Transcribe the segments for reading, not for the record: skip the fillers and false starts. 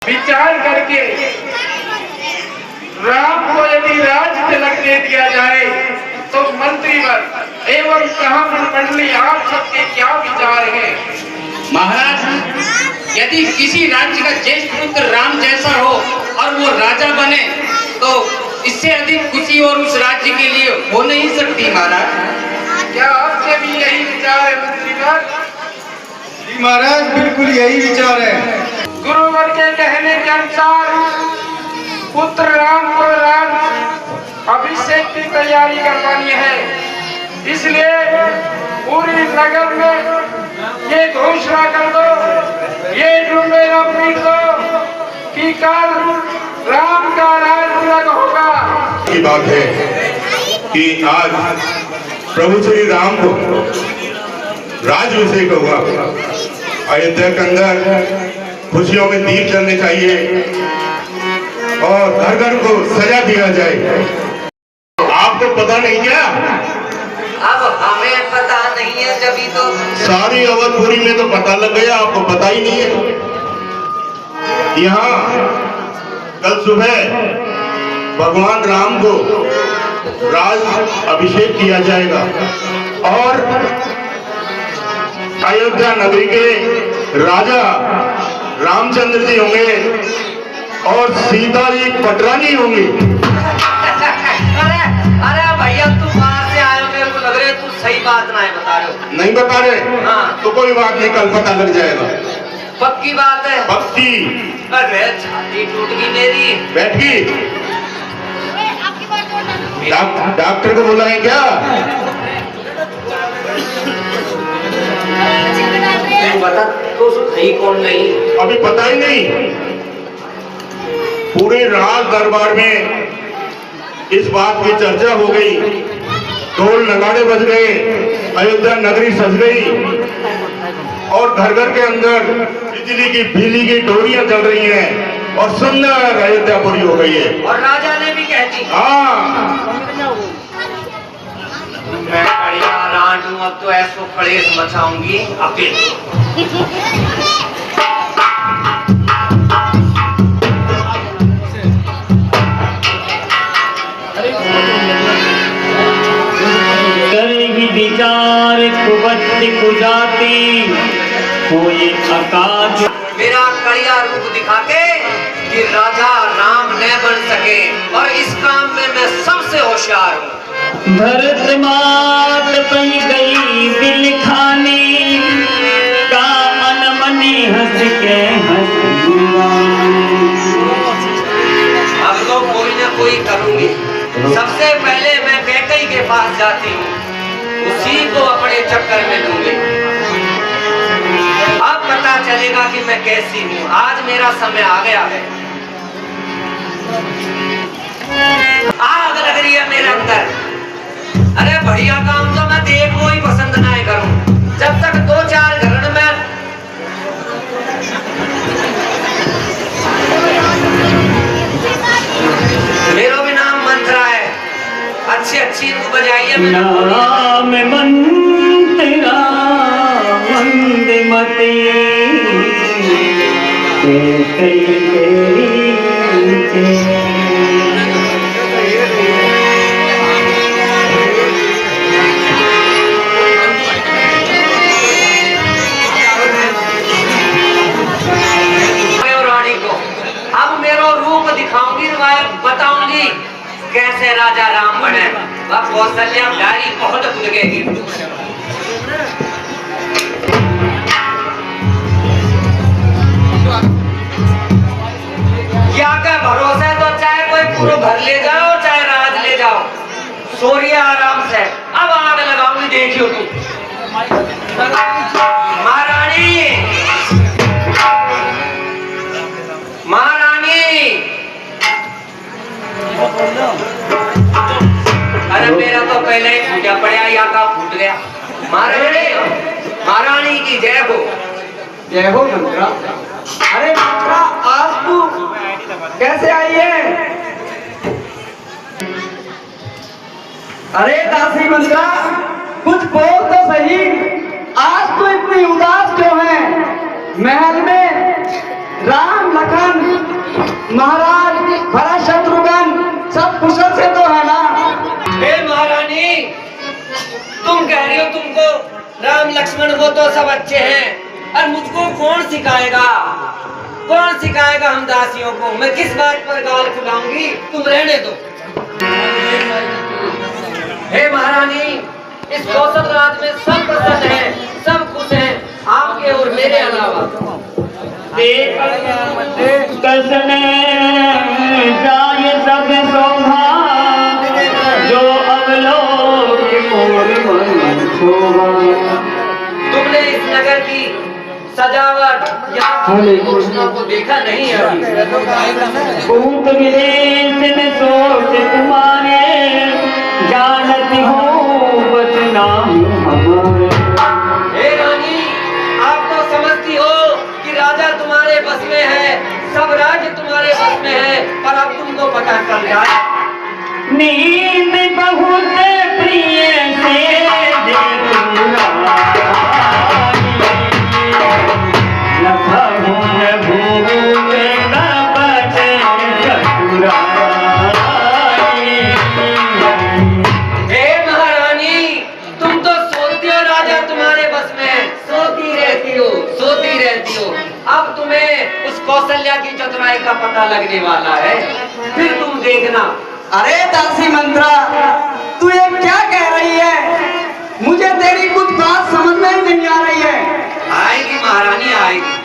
विचार करके राम को यदि राज तिलक दे दिया जाए तो मंत्रीवर एवं मंडली आप सबके क्या विचार हैं? महाराज, यदि किसी राज्य का ज्येष्ठ पुत्र राम जैसा हो और वो राजा बने तो इससे अधिक खुशी और उस राज्य के लिए हो नहीं सकती। महाराज, क्या आपके भी यही विचार है मंत्रीवर? जी महाराज, बिल्कुल यही विचार है। गुरुवर के कहने के अनुसार पुत्र राम को राज अभिषेक की तैयारी करवानी है, इसलिए पूरी नगर में ये घोषणा कर दो, ये डूबेगा पीट दो कि कल राम का राज तिलक होगा। की बात है कि आज प्रभु श्री राम को राजाभिषेक होगा। अयोध्या के अंदर खुशियों में दीप जलने चाहिए और घर घर को सजा दिया जाए। आपको पता नहीं क्या? अब हमें पता नहीं है, जब तो सारी अवधपुरी में तो पता लग गया, आपको पता ही नहीं है। यहाँ कल सुबह भगवान राम को राज अभिषेक किया जाएगा और अयोध्या नगरी के राजा रामचंद्र जी होंगे और सीता जी पटरानी होंगी। अरे भैया, तू बाहर से आए हो, मेरे को लग रहा है तू सही बात नहीं बता रहे हो। नहीं बता रहे? हाँ। तो कोई बात नहीं, कल पता लग जाएगा। पक्की बात है? पक्की। अरे छाती टूट गई मेरी। बैठ गई? डॉक्टर को बुलाएं क्या? तू बता तो सही कौन नहीं? अभी पता ही नहीं। पूरे राज दरबार में इस बात की चर्चा हो गई, ढोल नगाड़े बज गए, अयोध्या नगरी सज गई और घर घर के अंदर बिजली की डोरियां चल रही हैं और सुंदर अयोध्यापुरी हो गई है। और राजा ने भी कह दी। हाँ, मैं बढ़िया रांड हूं, अब तो ऐसो कलेश मचाऊंगी अकेले। करेगी विचार कुबत्ती कुजाती कोई आकाश। मेरा कड़िया रूप दिखा के कि राजा राम न बन सके और इस काम में मैं सबसे होशियार हूँ। भरत मात पई गई दिल खाने का अनमनी हंस के हंस। अब तो कोई ना कोई करूंगी। सबसे पहले मैं कैकई के पास जाती हूँ, उसी को अपने चक्कर में लूंगी। अब पता चलेगा कि मैं कैसी हूँ। आज मेरा समय आ गया है। आग लग रही है मेरे अंदर। अरे बढ़िया काम तो मैं देखो ही पसंद नहीं करूं, जब तक 2-4 घर में मेरा भी नाम मंत्रा है। अच्छी बजाइए। नाम मंत्रा मंदमती बताऊंगी कैसे राजा राम बने। वह कौशल्या प्यारी बहुत भूल गई। क्या का भरोसा तो चाहे कोई पूरा घर ले जाओ चाहे राज ले जाओ, सोरिए आराम से। अब आग लगाऊंगी, देखियो तू। महारानी, महारानी, अरे मेरा तो पहले ही फूटा पड़ा, या का फूट गया। महारानी, महारानी की जय हो। जय हो मंत्रा। अरे मंत्रा, आज तू कैसे आई है? अरे दासी मंत्रा, कुछ बोल तो सही, आज तू इतनी उदास क्यों है? महल में राम लखन तो सब अच्छे हैं और मुझको कौन सिखाएगा हम दासियों को? मैं किस बात पर गाल खुलाऊंगी? तुम रहने दो। हे महारानी, इस कौशल राज में सब प्रसन्न हैं, सब खुश हैं, आपके और मेरे अलावा। कसने जाए सब शोभा जो अवलोक मोर मन शोभा। तुमने इस नगर की सजावट या घोषणा को देखा नहीं है अभी। भूत विदेश में सोच तुम्हारे जानती हो बदनाम हमारे। हे रानी, आप तो समझती हो कि राजा तुम्हारे बस में है, सब राज्य तुम्हारे बस में है, पर अब तुमको पता चल जाए। नींद बहुत प्रिय से अब तुम्हें उस कौशल्या की चतुराई का पता लगने वाला है, फिर तुम देखना। अरे दासी मंत्रा, तू ये क्या कह रही है? मुझे तेरी कुछ बात समझ में ही नहीं आ रही है। आएगी महारानी, आएगी।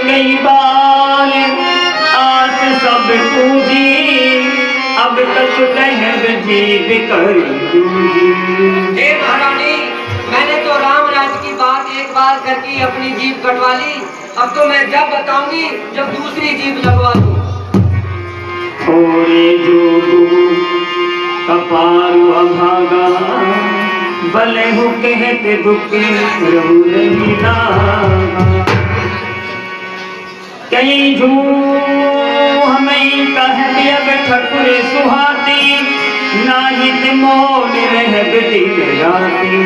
कई बार आस सब पूजी, अब तक कहब जीव कर दूंगी। हे महारानी, मैंने तो राम राज की बात एक बार करके अपनी जीभ कटवा ली, अब तो मैं जब बताऊंगी जब दूसरी जीभ लगवा दूं। थोड़े जो कपारू अभागा भले हो कहते दुख रहू नहीं ना। कहीं झू हमें कहते अब ठकुरे सुहाती, नाहित मोल रह दिल राती।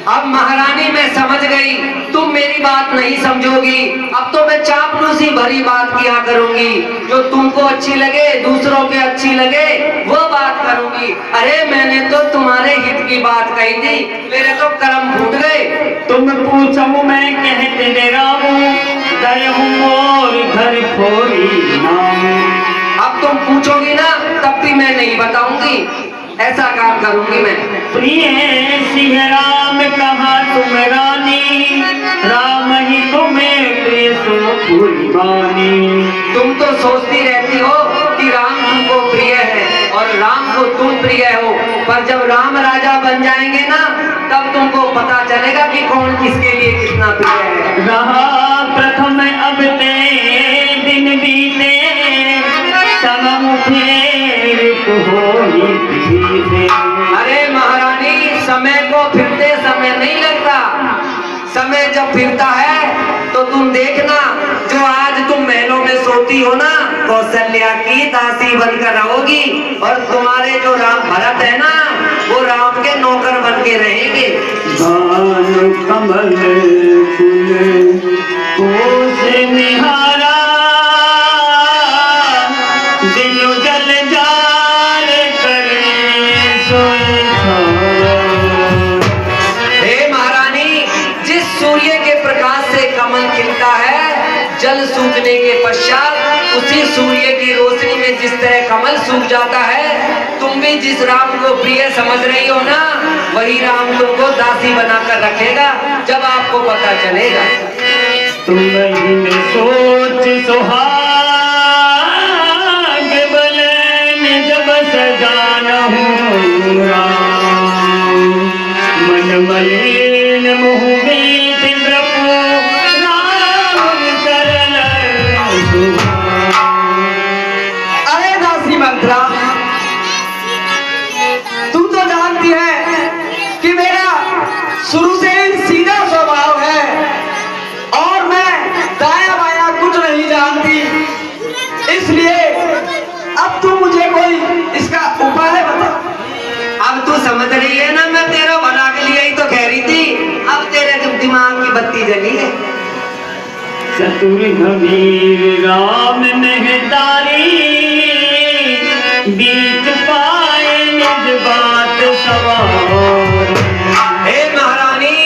अब महारानी मैं समझ गई, तुम मेरी बात नहीं समझोगी। अब तो मैं चापलूसी भरी बात किया करूंगी, जो तुमको अच्छी लगे, दूसरों के अच्छी लगे, वो बात करूंगी। अरे मैंने तो तुम्हारे हित की बात कही थी, मेरे तो कर्म फूट गए। तुम पूछो मैं कहते और घर फोरी नाम। अब तुम पूछोगी ना, तब भी मैं नहीं बताऊंगी, ऐसा काम करूंगी मैं। प्रिय सिंह राम कहा तुम रानी, राम ही तुम्हें प्रिय सो कुर्बानी। तुम तो सोचती रहती हो कि राम तुमको प्रिय है और राम को तुम प्रिय हो, पर जब राम राजा बन जाएंगे ना, तब तुमको पता चलेगा कि कौन किसके लिए कितना प्रिय है। रहा प्रथम अब ते दिन बीते, समम फेर होली बीते। अरे महारानी, समय को फिरते समय नहीं लगता, समय जब फिरता है तो तुम देखना, जो आज तुम महलों में सोती हो ना, कौशल्या की दासी बनकर रहोगी, और तुम्हारे जो राम भरत है ना, वो राम के नौकर बन के रहेंगे। भानु कमल फूल कोस निहारा, दिलो जल जार करे सोए छाया। हे महारानी, जिस सूर्य के प्रकाश से कमल खिलता है, जल सूखने के पश्चात उसी सूर्य की रोशनी में जिस तरह कमल सूख जाता है, तुम भी जिस राम को प्रिय समझ रही हो ना, वही राम तुमको दासी बनाकर रखेगा, जब आपको पता चलेगा। तुम ही सोच सुहाग बलन जब सजाना हूँ, मुँह में दिलरपो राम शरण अरे दासी मंत्रा, तू तो जानती है कि मेरा शुरू से ही सीधा स्वभाव है और मैं दाया बाया कुछ नहीं जानती, इसलिए अब तू मुझे कोई इसका उपाय बता। अब तू समझ रही है ना, मैं तेरा भला के लिए ही तो कह रही थी, अब तेरे दिमाग की बत्ती जली है। चतुर गंभीर राम मेहतारी, बीच पाए निज बात सवार। हे महारानी,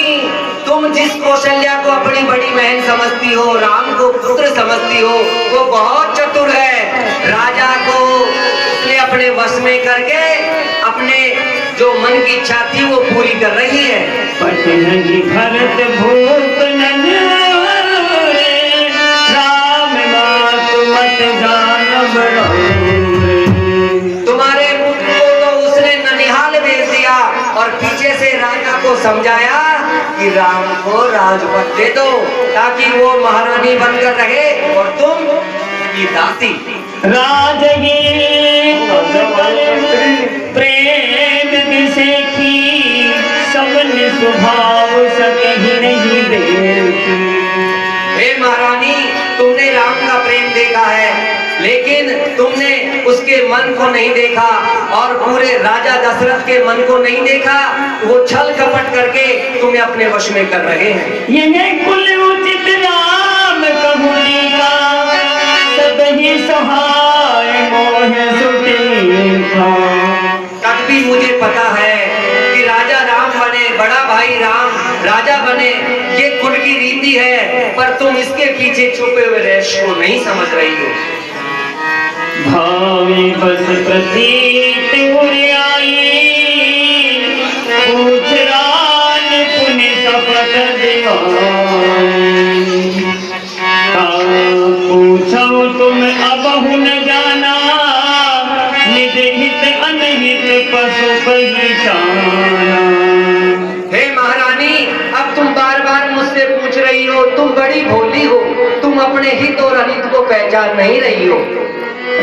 तुम जिस कौशल्या को अपनी बड़ी बहन समझती हो, राम को पुत्र समझती हो, वो बहुत चतुर है। राजा को उसने अपने वश में करके अपने जो मन की इच्छा थी वो पूरी कर रही है। पट नहीं भरत भूप नन, राम मात मत जानब रहो। तुम्हारे पुत्र को तो उसने ननिहाल भेज दिया और पीछे से राजा को समझाया कि राम को राजपद दे दो ताकि वो महारानी बनकर रहे और तुम की दासी। राजगीर प्रेम दिसेखी, सबने स्वभाव सके नहीं देखी। हे महारानी, तुमने राम का प्रेम देखा है, लेकिन तुमने उसके मन को नहीं देखा और पूरे राजा दशरथ के मन को नहीं देखा। वो छल कपट करके तुम्हें अपने वश में कर रहे हैं। यह कुल उचित राम कहुनी का, सबही सहाय मोह सुटेखा। तब भी मुझे पता है कि राजा राम बने, बड़ा भाई राम राजा बने, ये कुल की रीति है, पर तुम इसके पीछे छुपे हुए रहस्य को नहीं समझ रही हो। भावी बस प्रतीत उड़ाई, पूछ रान पुण्य शपथ दिवाई। पूछो तुम अबहु न जाना, निज हित अनहित पशु पहचाना। हे महारानी, अब तुम बार बार मुझसे पूछ रही हो, तुम बड़ी भोली हो, तुम अपने हित और अहित को पहचान नहीं रही हो।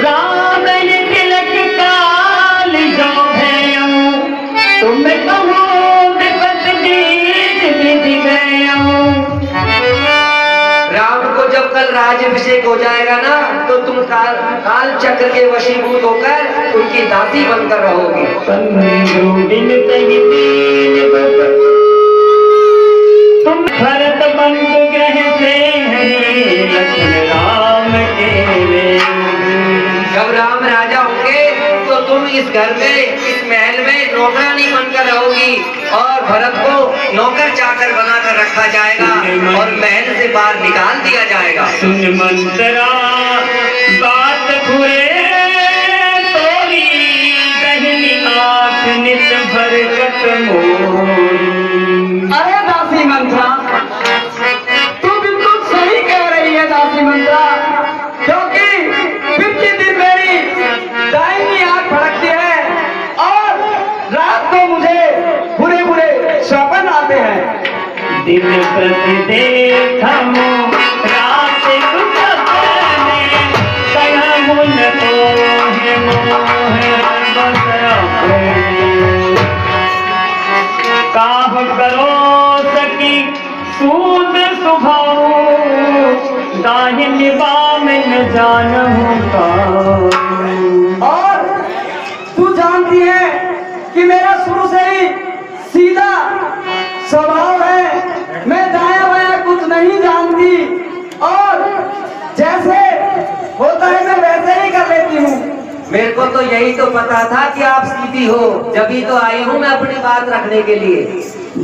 राम तिलक काल जो भयऊ, तुम कहो विपत बीत विधि गयऊ। राम को जब कल राज्याभिषेक हो जाएगा ना, तो तुम काल चक्र के वशीभूत होकर उनकी दासी बनकर रहोगी। तुम भरत बंधु ग्रह से हैं, लखन राम के। जब राम राजा होंगे तो तुम इस घर में, इस महल में नौकरानी बनकर रहोगी और भरत को नौकर चाकर बनाकर रखा जाएगा और महल से बाहर निकाल दिया जाएगा। सुन मंत्रा बात खुए तोरी, दहनी आँख नित भरकत मोरी। अरे दासी मंत्रा, तू बिल्कुल सही कह रही है दासी मंत्रा, क्योंकि प्रतिदिन मेरी दाहिनी आंख फड़कती है और रात को मुझे बुरे बुरे स्वप्न आते हैं। दिन प्रति देखा रात कुछ अपने, कहूँ न तो है मोह बस अपने। काह करो सकी सूद सुभाऊ, दाहिनी बाम न जानहु का। और तू जानती है कि मेरा शुरू से ही सीधा स्वभाव है, मैं दाया बाया कुछ नहीं जानती और जैसे होता है मैं वैसे ही कर लेती हूँ। मेरे को तो यही तो पता था कि आप सीधी हो, जब तो आई हूँ मैं अपनी बात रखने के लिए।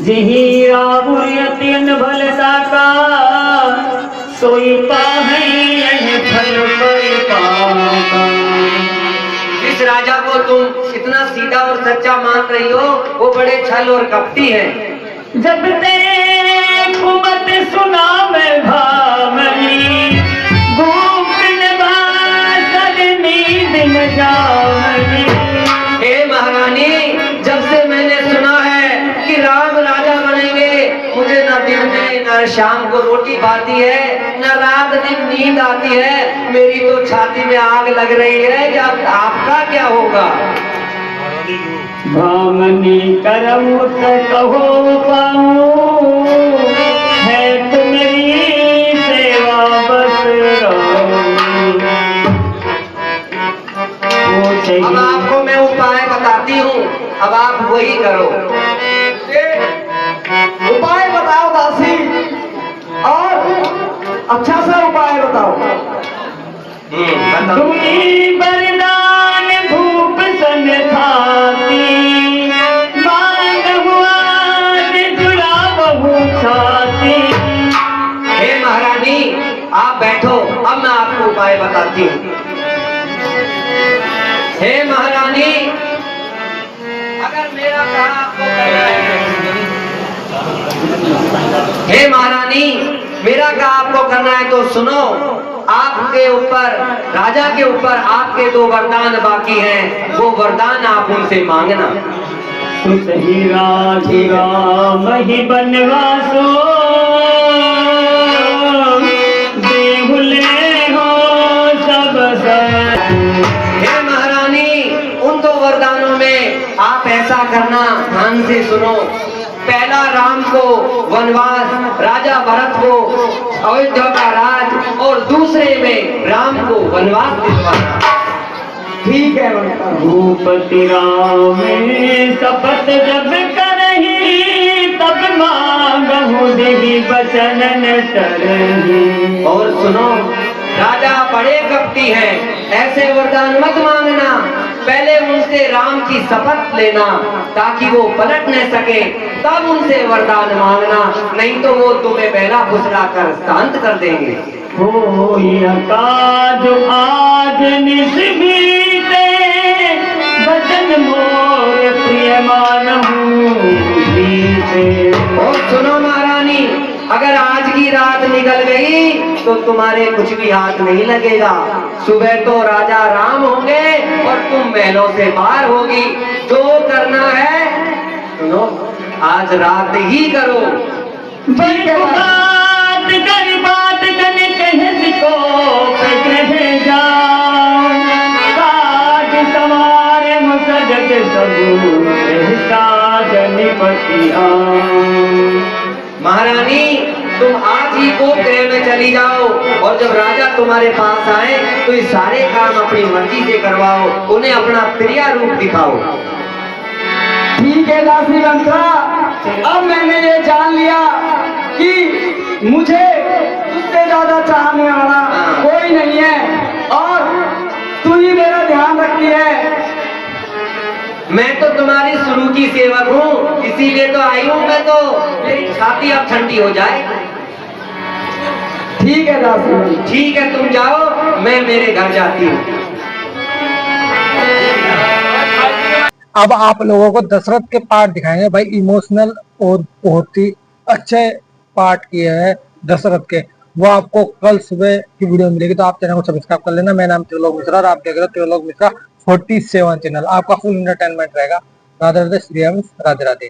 जिही रावुर्यतिन भलता का, सोई पाहे यह फल पाका। जिस राजा को तुम इतना सीधा और सच्चा मान रही हो, वो बड़े छल और कपटी हैं। जब ते कुमत सुना मैं भामनी, गोपन बासर नींद न जावनी। हे महारानी, जब से मैंने सुना है कि राम राजा बनेंगे, मुझे दिन में न शाम को रोटी पाती है, न रात दिन नींद आती है। मेरी तो छाती में आग लग रही है कि अब आपका क्या होगा? भामनी करम कहो पाऊं, है तुम्हारी सेवा बस अब आपको मैं उपाय बताती हूँ, अब आप वही करो। उपाय बताओ दासी, और अच्छा सा उपाय बताओ। बताओ। तुम्ही वरदान भूप सन थाती, मांग हुआ जुड़ा बहु छाती। हे महारानी आप बैठो, अब मैं आपको उपाय बताती हूँ। हे महारानी, अगर मेरा कहा आपको करना है, हे महारानी मेरा कहा आपको करना है तो सुनो। आपके ऊपर, राजा के ऊपर आपके 2 वरदान बाकी हैं, वो वरदान आप उनसे मांगना। सुत ही राम ही बनवासो, देहुले हो सब हे महारानी उन 2 वरदानों में आप ऐसा करना, ध्यान से सुनो। पहला राम को वनवास, राजा भरत को अयोध्या का राज, और दूसरे में राम को वनवास दिलवाना। ठीक है। भूपति राम शपथ जब करही, तब मांगहु देहि बचन तरही। और सुनो, राजा बड़े कपटी हैं, ऐसे वरदान मत मांगना। पहले उनसे राम की शपथ लेना ताकि वो पलट न सके, तब उनसे वरदान मांगना, नहीं तो वो तुम्हें बहला फुसला कर शांत कर देंगे। हो काज आज निस्मीते, बचन मोर प्रिय मानहु जीते। और सुनो महारानी, अगर आज की रात निकल गई तो तुम्हारे कुछ भी हाथ नहीं लगेगा। सुबह तो राजा राम होंगे और तुम महलों से बाहर होगी। जो करना है सुनो, आज रात ही करो। बात कर कह को कह जाओ, काज सवारे मुसजत सबू निपतिया। महारानी तुम आज ही को गृह में चली जाओ, और जब राजा तुम्हारे पास आए तो ये सारे काम अपनी मर्जी से करवाओ, उन्हें अपना प्रिय रूप दिखाओ। ठीक है दासी मंत्रा, अब मैंने ये जान लिया कि मुझे उससे ज्यादा चाहने वाला कोई नहीं है, और तू ही मेरा ध्यान रखती है। मैं तो तुम्हारी शुरू की सेवक हूँ, इसीलिए तो आई हूँ। मैं तो, मेरी छाती अब ठंडी हो जाए। ठीक है दासी। ठीक है तुम जाओ, मैं मेरे घर जाती हूँ। अब आप लोगों को दशरथ के पार्ट दिखाएंगे भाई, इमोशनल और बहुत ही अच्छे पार्ट किए हैं दशरथ के, वो आपको कल सुबह की वीडियो मिलेगी। तो आप चैनल को सब्सक्राइब कर लेना। मेरा नाम त्रिलोक मिश्रा और आप देख रहे हो त्रिलोक मिश्रा 47 चैनल। आपका फुल एंटरटेनमेंट रहेगा। राधे राधे, श्री राम, राधे राधे।